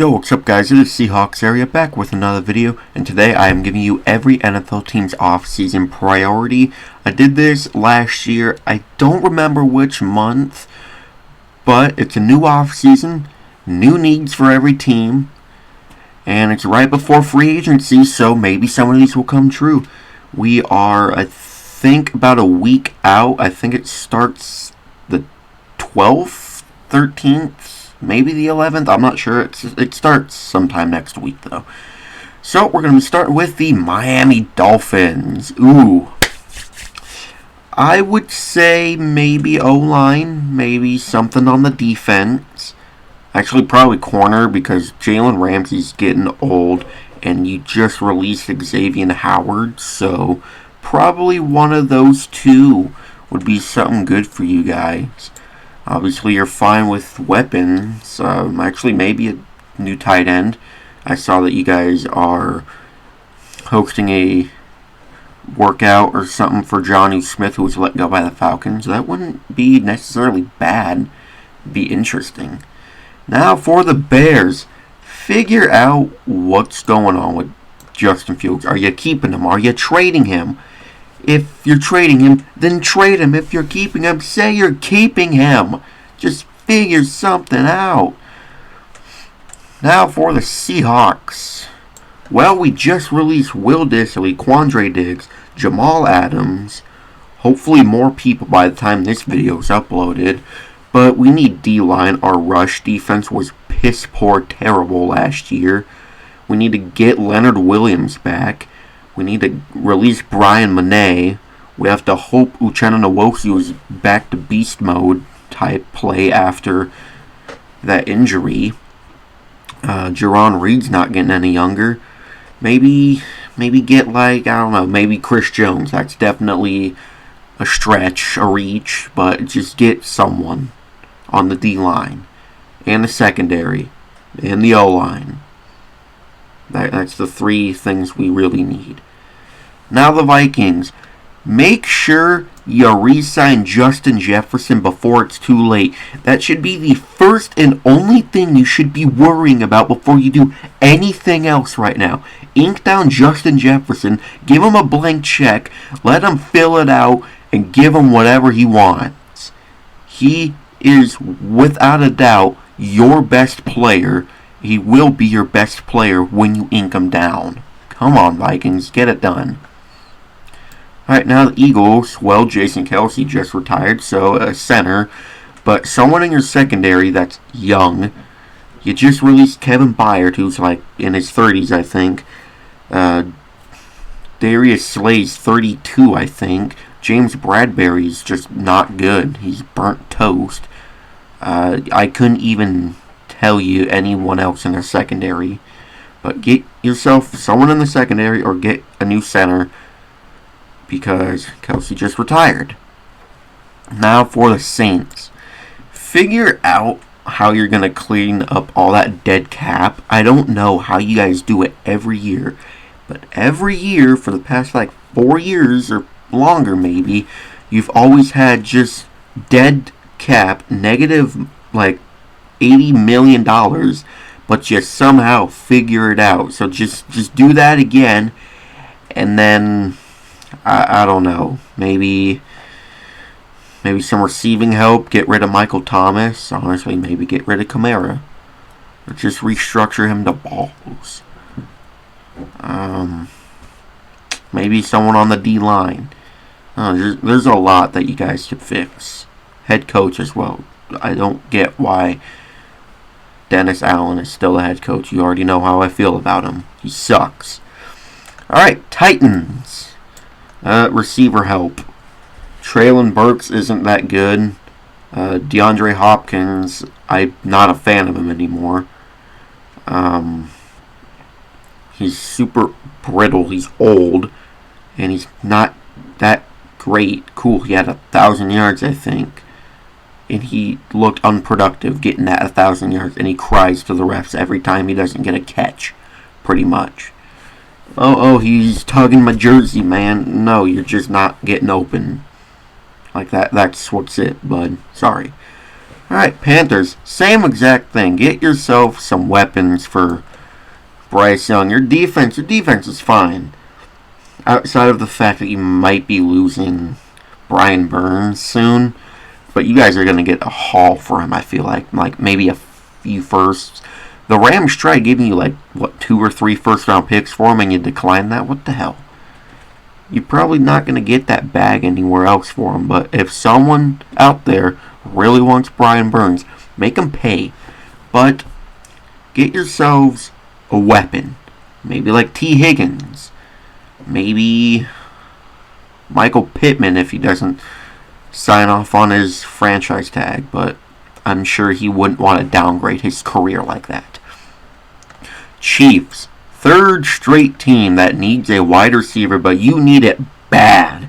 Yo, what's up guys, it is Seahawks Area back with another video, and today I am giving you every NFL team's off-season priority. I did this last year, I don't remember which month, but it's a new off-season, new needs for every team, and it's right before free agency, so maybe some of these will come true. We are, I think, about a week out. I think it starts the 12th, 13th. Maybe the 11th, I'm not sure. It starts sometime next week, though. So, we're going to start with the Miami Dolphins. Ooh. I would say maybe O-line, maybe something on the defense. Actually, probably corner, because Jalen Ramsey's getting old, and you just released Xavier Howard, so probably one of those two would be something good for you guys. Obviously, you're fine with weapons. Actually, maybe a new tight end. I saw that you guys are hosting a workout or something for Jonnu Smith, who was let go by the Falcons. That wouldn't be necessarily bad. It'd be interesting. Now for the Bears. Figure out what's going on with Justin Fields. Are you keeping him? Are you trading him? If you're trading him, then trade him. If you're keeping him, say you're keeping him. Just figure something out. Now for the Seahawks. Well, we just released Will Dissly, Quandre Diggs, Jamal Adams. Hopefully more people by the time this video is uploaded. But we need D-line. Our rush defense was piss poor terrible last year. We need to get Leonard Williams back. We need to release Brian Manet. We have to hope Uchenna Nwosu is back to beast mode type play after that injury. Jerron Reed's not getting any younger. Maybe get like, I don't know, maybe Chris Jones. That's definitely a stretch, a reach, but just get someone on the D-line and the secondary and the O-line. That's the three things we really need. Now the Vikings. Make sure you re-sign Justin Jefferson before it's too late. That should be the first and only thing you should be worrying about before you do anything else right now. Ink down Justin Jefferson, give him a blank check, let him fill it out, and give him whatever he wants. He is, without a doubt, your best player. He will be your best player when you ink him down. Come on, Vikings, get it done. Alright, now the Eagles. Well, Jason Kelce just retired, so a center. But someone in your secondary that's young. You just released Kevin Byard, who's like in his 30s, I think. Darius Slay's 32, I think. James Bradbury's just not good. He's burnt toast. I couldn't even tell you anyone else in their secondary. But get yourself someone in the secondary or get a new center, because Kelce just retired. Now for the Saints. Figure out how you're going to clean up all that dead cap. I don't know how you guys do it every year, but every year for the past like 4 years or longer maybe, you've always had just dead cap, negative like $80 million, but you somehow figure it out. So just do that again, and then I don't know, maybe some receiving help, get rid of Michael Thomas, honestly maybe get rid of Kamara, or just restructure him to balls. Maybe someone on the D-line. There's a lot that you guys could fix. Head coach as well. I don't get why Dennis Allen is still a head coach. You already know how I feel about him. He sucks. Alright, Titans. Receiver help. Traylon Burks isn't that good. DeAndre Hopkins, I'm not a fan of him anymore. He's super brittle. He's old. And he's not that great. Cool, he had 1,000 yards, I think. And he looked unproductive getting that 1,000 yards. And he cries to the refs every time he doesn't get a catch, pretty much. Oh, he's tugging my jersey, man. No, you're just not getting open. Like that. That's what's it, bud. Sorry. Alright, Panthers, same exact thing. Get yourself some weapons for Bryce Young. Your defense is fine. Outside of the fact that you might be losing Brian Burns soon. But you guys are going to get a haul for him, I feel like. Like, maybe a few firsts. The Rams tried giving you, like, what, 2 or 3 first-round picks for him, and you declined that? What the hell? You're probably not going to get that bag anywhere else for him. But if someone out there really wants Brian Burns, make him pay. But get yourselves a weapon. Maybe like T. Higgins. Maybe Michael Pittman if he doesn't sign off on his franchise tag, but I'm sure he wouldn't want to downgrade his career like that. Chiefs, third straight team that needs a wide receiver, but you need it bad.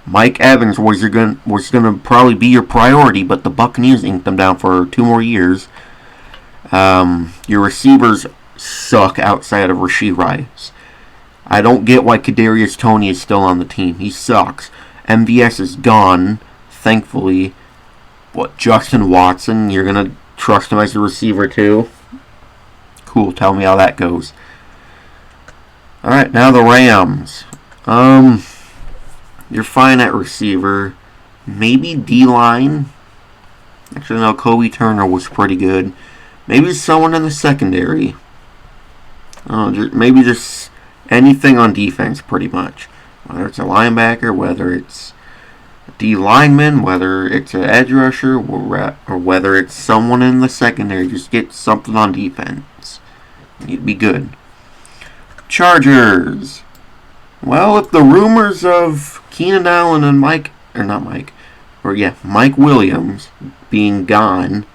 Mike Evans was going to probably be your priority, but the Buccaneers inked them down for 2 more years. Your receivers suck outside of Rashee Rice. I don't get why Kadarius Toney is still on the team. He sucks. MVS is gone, thankfully. What, Justin Watson? You're going to trust him as a receiver too? Cool, tell me how that goes. Alright, now the Rams. You're fine at receiver. Maybe D-line. Actually, no, Kobe Turner was pretty good. Maybe someone in the secondary. Maybe just anything on defense, pretty much. Whether it's a linebacker, whether it's a D-lineman, whether it's an edge rusher, or whether it's someone in the secondary. Just get something on defense. You'd be good. Chargers. Well, if the rumors of Keenan Allen and Mike Williams being gone,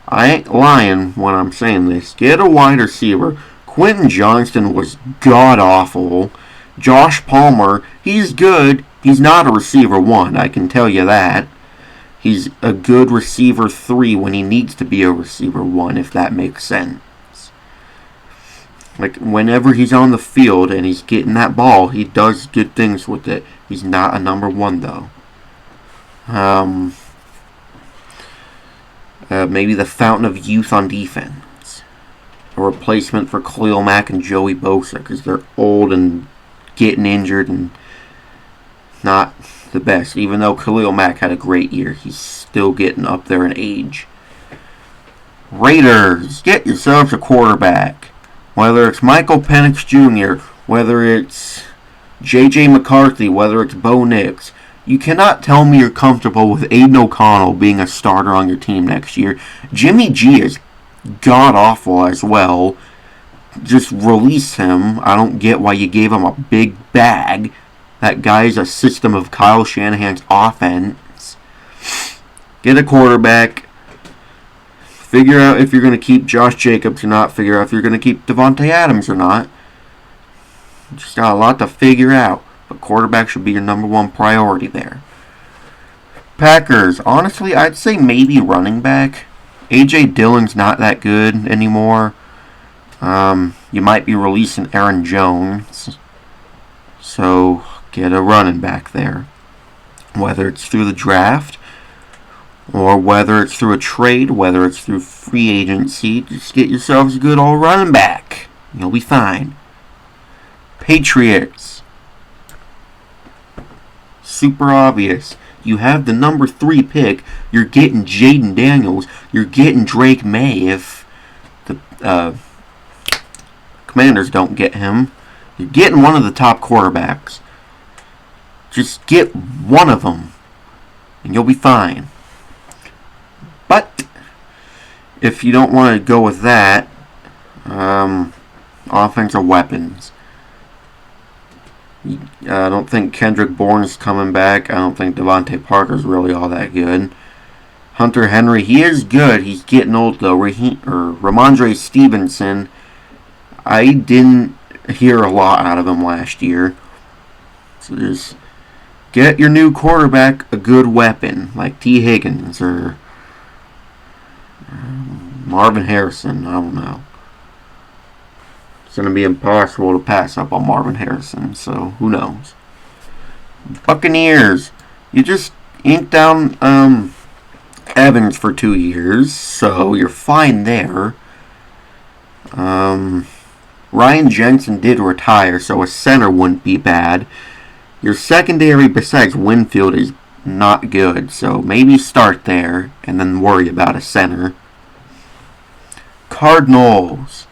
I ain't lying when I'm saying this. Get a wide receiver. Quentin Johnston was god-awful. Josh Palmer, he's good. He's not a receiver 1, I can tell you that. He's a good receiver 3 when he needs to be a receiver 1, if that makes sense. Like, whenever he's on the field and he's getting that ball, he does good things with it. He's not a number 1, though. Maybe the fountain of youth on defense. A replacement for Khalil Mack and Joey Bosa, because they're old and getting injured and not the best. Even though Khalil Mack had a great year, he's still getting up there in age. Raiders, get yourselves a quarterback. Whether it's Michael Penix Jr., whether it's J.J. McCarthy, whether it's Bo Nix, you cannot tell me you're comfortable with Aiden O'Connell being a starter on your team next year. Jimmy G is god-awful as well. Just release him. I don't get why you gave him a big bag. That guy's a system of Kyle Shanahan's offense. Get a quarterback. Figure out if you're going to keep Josh Jacobs or not. Figure out if you're going to keep Devontae Adams or not. Just got a lot to figure out. But quarterback should be your number 1 priority there. Packers. Honestly, I'd say maybe running back. A.J. Dillon's not that good anymore. You might be releasing Aaron Jones. So, get a running back there. Whether it's through the draft, or whether it's through a trade, whether it's through free agency, just get yourselves a good old running back. You'll be fine. Patriots. Super obvious. You have the number 3 pick. You're getting Jaden Daniels. You're getting Drake May if the Commanders don't get him. You're getting one of the top quarterbacks. Just get one of them, and you'll be fine. But if you don't want to go with that, offensive weapons. I don't think Kendrick Bourne's coming back. I don't think Devontae Parker's really all that good. Hunter Henry, he is good. He's getting old though. Ramondre Stevenson, I didn't hear a lot out of him last year. So just get your new quarterback a good weapon, like T. Higgins or Marvin Harrison. I don't know. It's going to be impossible to pass up on Marvin Harrison, so who knows. Buccaneers, you just inked down Evans for 2 years, so you're fine there. Ryan Jensen did retire, so a center wouldn't be bad. Your secondary besides Winfield is not good, so maybe start there and then worry about a center. Cardinals.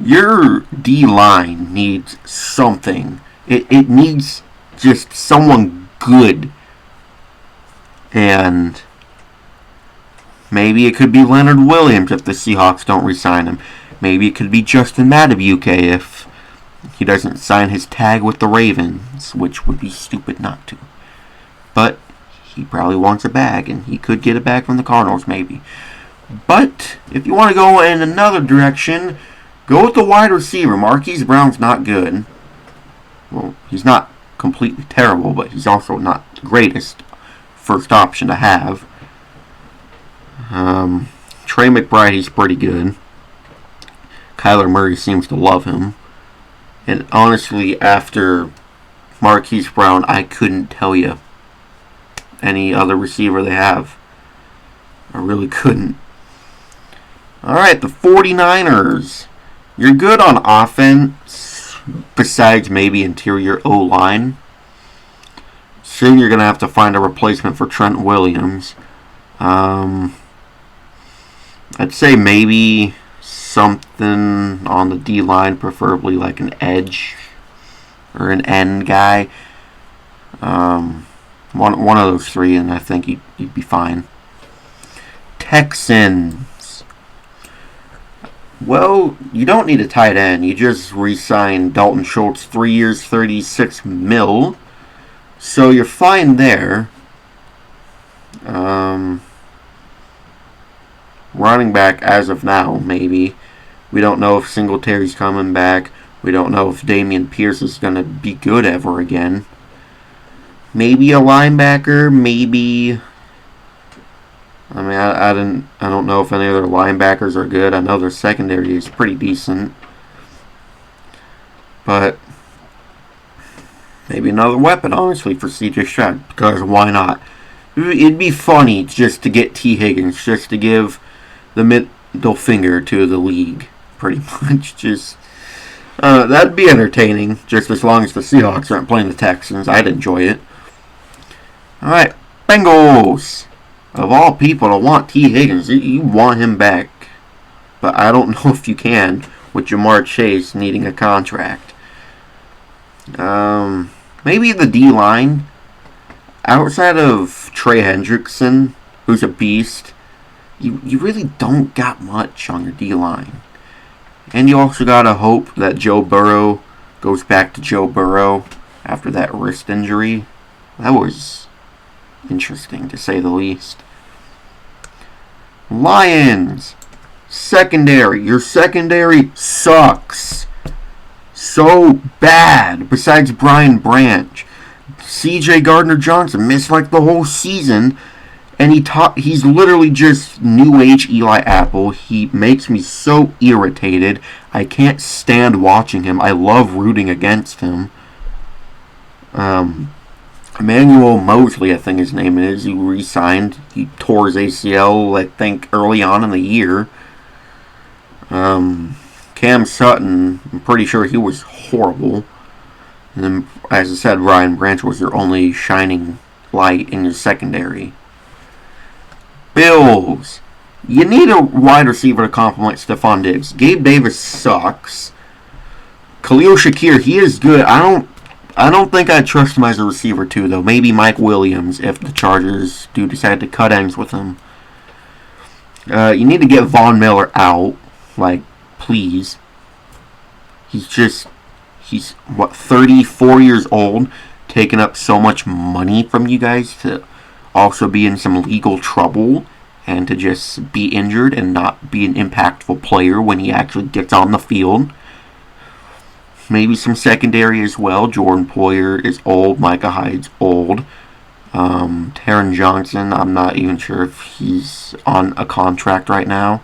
Your D-line needs something. It needs just someone good. And maybe it could be Leonard Williams if the Seahawks don't re-sign him. Maybe it could be Justin Madubuike if he doesn't sign his tag with the Ravens, which would be stupid not to. But he probably wants a bag, and he could get a bag from the Cardinals maybe. But if you want to go in another direction, go with the wide receiver. Marquise Brown's not good. Well, he's not completely terrible, but he's also not the greatest first option to have. Trey McBride, he's pretty good. Kyler Murray seems to love him. And honestly, after Marquise Brown, I couldn't tell you any other receiver they have. I really couldn't. Alright, the 49ers. You're good on offense, besides maybe interior O-line. Soon you're going to have to find a replacement for Trent Williams. I'd say maybe something on the D-line, preferably like an edge or an end guy. One of those three, and I think you'd be fine. Texans. Well, you don't need a tight end. You just re-signed Dalton Schultz 3 years, $36 million. So you're fine there. Running back as of now, maybe. We don't know if Singletary's coming back. We don't know if Dameon Pierce is going to be good ever again. Maybe a linebacker, maybe. I mean, I don't know if any other linebackers are good. I know their secondary is pretty decent. But maybe another weapon, honestly, for C.J. Stroud. Because why not? It'd be funny just to get T. Higgins, just to give the middle finger to the league, pretty much. Just that'd be entertaining, just as long as the Seahawks aren't playing the Texans. I'd enjoy it. Alright, Bengals. Of all people to want T. Higgins, you want him back. But I don't know if you can with Jamar Chase needing a contract. Maybe the D-line. Outside of Trey Hendrickson, who's a beast, you really don't got much on your D-line. And you also got to hope that Joe Burrow goes back to Joe Burrow after that wrist injury. That was interesting, to say the least. Lions. Secondary. Your secondary sucks. So bad. Besides Brian Branch. C.J. Gardner-Johnson missed like the whole season. And he's literally just new age Eli Apple. He makes me so irritated. I can't stand watching him. I love rooting against him. Emmanuel Mosley, I think his name is. He re-signed. He tore his ACL, I think, early on in the year. Cam Sutton, I'm pretty sure he was horrible. And then, as I said, Ryan Branch was your only shining light in your secondary. Bills. You need a wide receiver to complement Stephon Diggs. Gabe Davis sucks. Khalil Shakir, he is good. I don't think I'd trust him as a receiver too, though. Maybe Mike Williams if the Chargers do decide to cut ends with him. You need to get Von Miller out. Like, please. He's 34 years old, taking up so much money from you guys to also be in some legal trouble and to just be injured and not be an impactful player when he actually gets on the field. Maybe some secondary as well. Jordan Poyer is old. Micah Hyde's old. Taron Johnson, I'm not even sure if he's on a contract right now.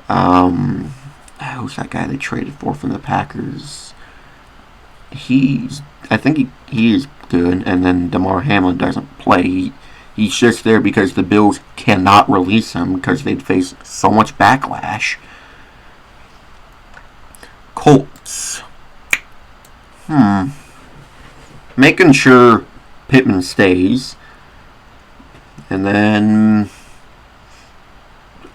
Who's that guy they traded for from the Packers? I think he is good. And then DeMar Hamlin doesn't play. He's just there because the Bills cannot release him because they'd face so much backlash. Colts. Making sure Pittman stays. And then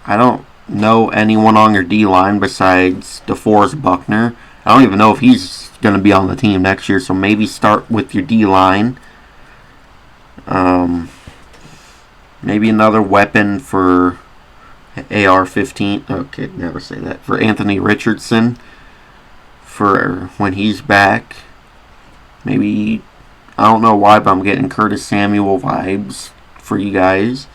I don't know anyone on your D-line besides DeForest Buckner. I don't even know if he's going to be on the team next year, so maybe start with your D-line. Maybe another weapon for AR-15. Okay, never say that. For Anthony Richardson for when he's back. Maybe, I don't know why, but I'm getting Curtis Samuel vibes for you guys.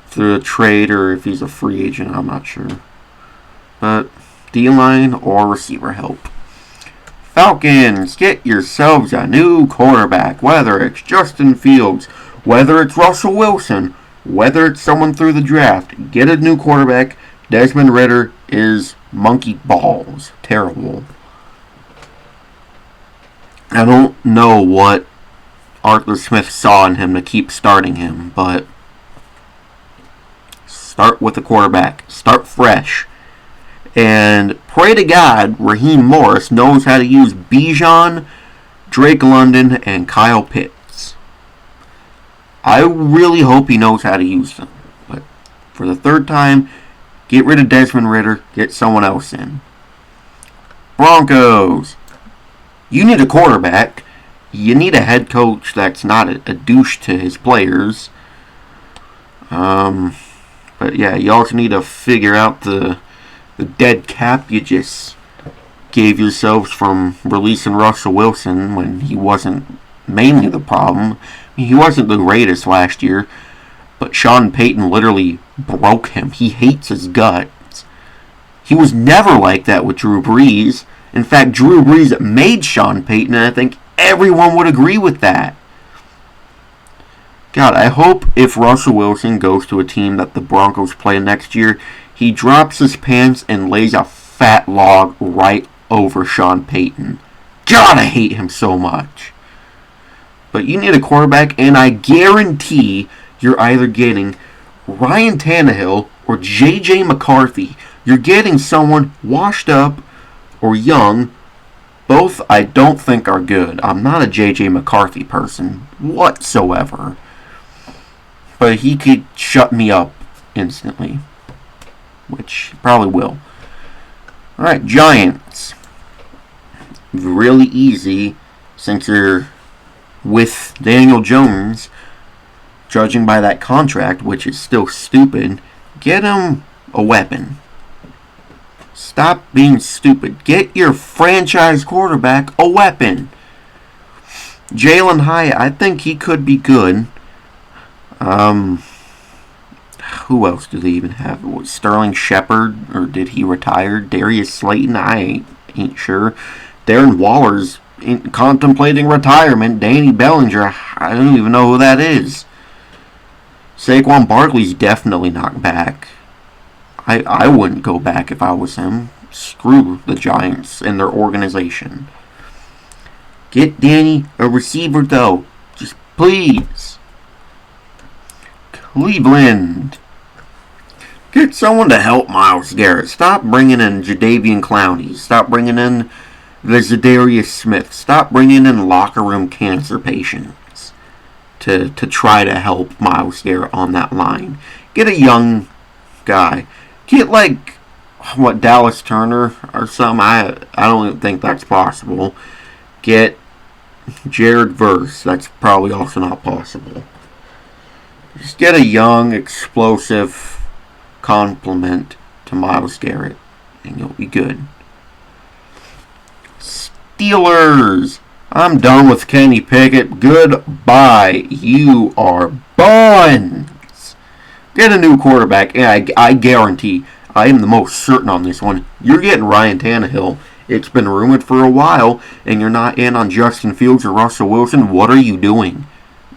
Through a trade or if he's a free agent, I'm not sure. But D-line or receiver help. Falcons, get yourselves a new quarterback. Whether it's Justin Fields, whether it's Russell Wilson, whether it's someone through the draft, get a new quarterback. Desmond Ridder is monkey balls. Terrible. I don't know what Arthur Smith saw in him to keep starting him, but start with the quarterback. Start fresh. And pray to God Raheem Morris knows how to use Bijan, Drake London, and Kyle Pitts. I really hope he knows how to use them. But for the third time, get rid of Desmond Ridder. Get someone else in. Broncos. You need a quarterback. You need a head coach that's not a douche to his players. But yeah, you also need to figure out the dead cap you just gave yourselves from releasing Russell Wilson when he wasn't mainly the problem. I mean, he wasn't the greatest last year, but Sean Payton literally broke him. He hates his guts. He was never like that with Drew Brees. In fact, Drew Brees made Sean Payton, and I think everyone would agree with that. God, I hope if Russell Wilson goes to a team that the Broncos play next year, he drops his pants and lays a fat log right over Sean Payton. God, I hate him so much. But you need a quarterback, and I guarantee you're either getting Ryan Tannehill or J.J. McCarthy. You're getting someone washed up or young. Both I don't think are good. I'm not a J.J. McCarthy person whatsoever. But he could shut me up instantly. Which he probably will. Alright, Giants. Really easy since you're with Daniel Jones. Judging by that contract, which is still stupid, get him a weapon. Stop being stupid. Get your franchise quarterback a weapon. Jalen Hyatt, I think he could be good. Who else do they even have? What, Sterling Shepard, or did he retire? Darius Slayton, I ain't sure. Darren Waller's contemplating retirement. Danny Bellinger, I don't even know who that is. Saquon Barkley's definitely not back. I wouldn't go back if I was him. Screw the Giants and their organization. Get Danny a receiver, though. Just please. Cleveland. Get someone to help Myles Garrett. Stop bringing in Jadeveon Clowney. Stop bringing in the Zadarius Smith. Stop bringing in locker room cancer patients to try to help Myles Garrett on that line. Get a young guy. Get Dallas Turner or something. I don't even think that's possible. Get Jared Verse. That's probably also not possible. Just get a young, explosive complement to Myles Garrett, and you'll be good. Steelers. I'm done with Kenny Pickett. Goodbye. You are buns. Get a new quarterback, and I guarantee, I am the most certain on this one, you're getting Ryan Tannehill. It's been rumored for a while, and you're not in on Justin Fields or Russell Wilson. What are you doing?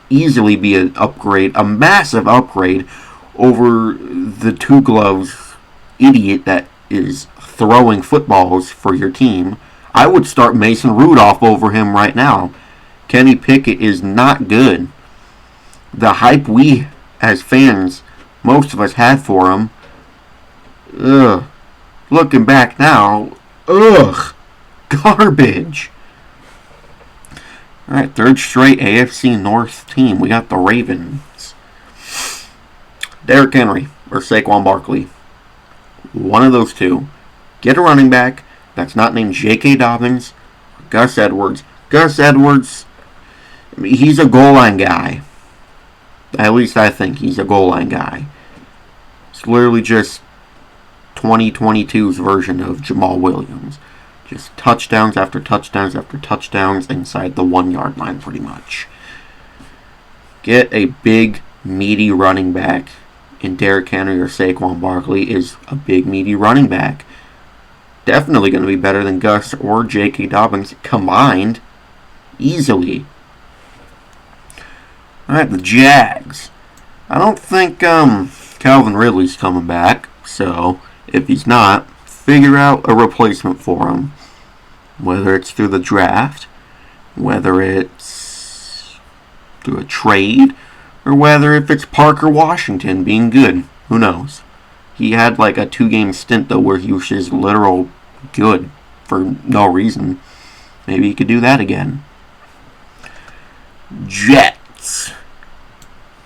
Easily be an upgrade, a massive upgrade over the two gloves idiot that is throwing footballs for your team. I would start Mason Rudolph over him right now. Kenny Pickett is not good. the hype we, as fans, most of us had for him, ugh. Looking back now, ugh. Garbage. Alright, third straight AFC North team. We got the Ravens. Derrick Henry or Saquon Barkley. One of those two. Get a running back that's not named J.K. Dobbins or Gus Edwards. Gus Edwards, he's a goal line guy. At least I think he's a goal line guy. It's literally just 2022's version of Jamal Williams. Just touchdowns after touchdowns after touchdowns inside the 1 yard line, pretty much. Get a big, meaty running back. And Derrick Henry or Saquon Barkley is a big, meaty running back. Definitely going to be better than Gus or J.K. Dobbins combined. Easily. Alright, the Jags. I don't think Calvin Ridley's coming back. So, if he's not, figure out a replacement for him. Whether it's through the draft, whether it's through a trade, or whether if it's Parker Washington being good. Who knows? He had like a 2-game stint though where he was just literal good for no reason. Maybe he could do that again. Jets.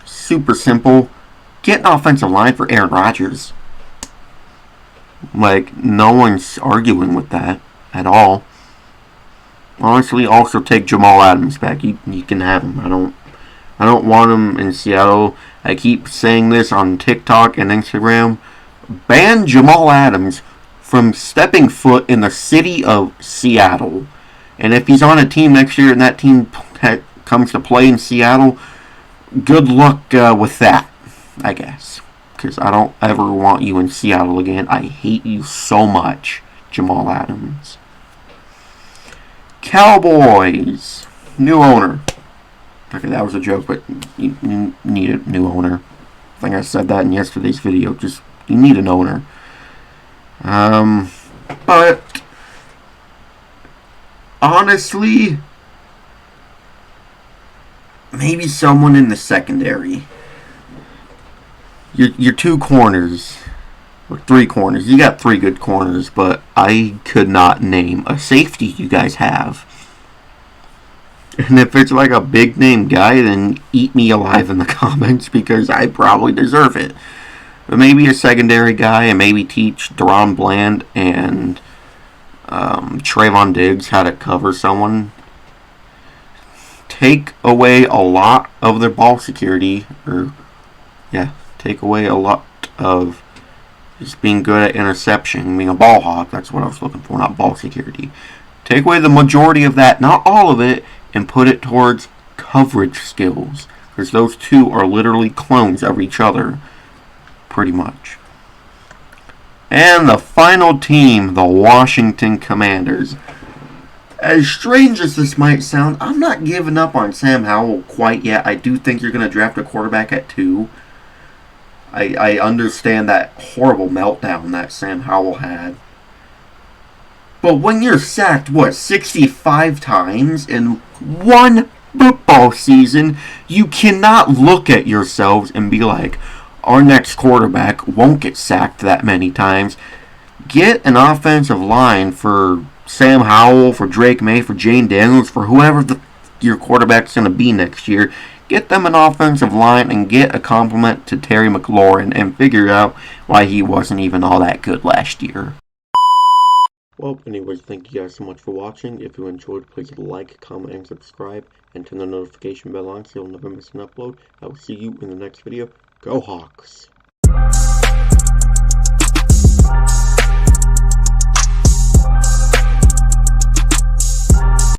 Super simple. Get an offensive line for Aaron Rodgers. Like, no one's arguing with that at all. Honestly, also take Jamal Adams back. You can have him. I don't want him in Seattle. I keep saying this on TikTok and Instagram. Ban Jamal Adams from stepping foot in the city of Seattle. And if he's on a team next year and that team comes to play in Seattle, good luck with that, I guess. Because I don't ever want you in Seattle again. I hate you so much, Jamal Adams. Cowboys. New owner. Okay, that was a joke, but you need a new owner. I think I said that in yesterday's video. Just, you need an owner. But honestly, maybe someone in the secondary. Your 2 corners, or 3 corners. You got 3 good corners, but I could not name a safety you guys have. And if it's like a big name guy, then eat me alive in the comments because I probably deserve it. But maybe a secondary guy, and maybe teach Deron Bland and Trayvon Diggs how to cover someone. Take away a lot of their ball security, take away a lot of just being good at interception, being a ball hawk. That's what I was looking for, not ball security. Take away the majority of that, not all of it, and put it towards coverage skills. Because those two are literally clones of each other, pretty much. And the final team, the Washington Commanders. As strange as this might sound, I'm not giving up on Sam Howell quite yet. I do think you're going to draft a quarterback at 2. I understand that horrible meltdown that Sam Howell had. But when you're sacked, 65 times in one football season, you cannot look at yourselves and be like, our next quarterback won't get sacked that many times. Get an offensive line for Sam Howell, for Drake May, for Jane Daniels, for whoever your quarterback's going to be next year. Get them an offensive line and get a compliment to Terry McLaurin and figure out why he wasn't even all that good last year. Well, anyways, thank you guys so much for watching. If you enjoyed, please like, comment, and subscribe, and turn the notification bell on so you'll never miss an upload. I will see you in the next video. Go Hawks!